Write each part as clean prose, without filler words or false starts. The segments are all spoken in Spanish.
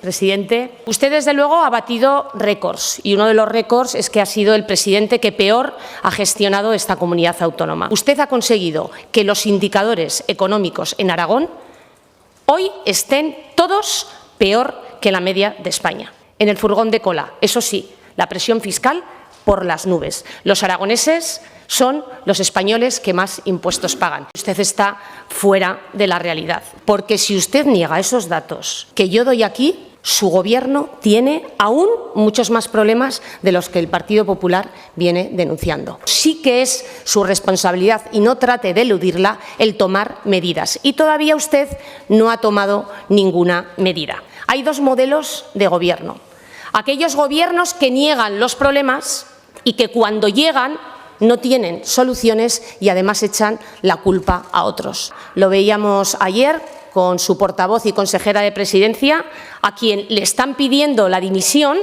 Presidente, usted desde luego ha batido récords y uno de los récords es que ha sido el presidente que peor ha gestionado esta comunidad autónoma. Usted ha conseguido que los indicadores económicos en Aragón hoy estén todos peor que la media de España. En el furgón de cola, eso sí, la presión fiscal por las nubes. Los aragoneses son los españoles que más impuestos pagan. Usted está fuera de la realidad, porque si usted niega esos datos que yo doy aquí, su Gobierno tiene aún muchos más problemas de los que el Partido Popular viene denunciando. Sí que es su responsabilidad, y no trate de eludirla, el tomar medidas. Y todavía usted no ha tomado ninguna medida. Hay dos modelos de gobierno. Aquellos gobiernos que niegan los problemas y que cuando llegan no tienen soluciones y además echan la culpa a otros. Lo veíamos ayer con su portavoz y consejera de Presidencia, a quien le están pidiendo la dimisión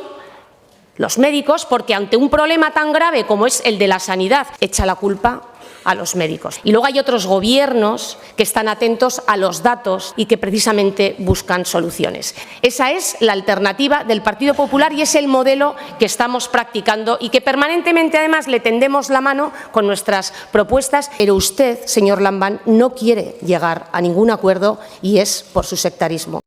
los médicos porque ante un problema tan grave como es el de la sanidad, echa la culpa a los médicos. Y luego hay otros gobiernos que están atentos a los datos y que precisamente buscan soluciones. Esa es la alternativa del Partido Popular y es el modelo que estamos practicando y que permanentemente además le tendemos la mano con nuestras propuestas. Pero usted, señor Lambán, no quiere llegar a ningún acuerdo y es por su sectarismo.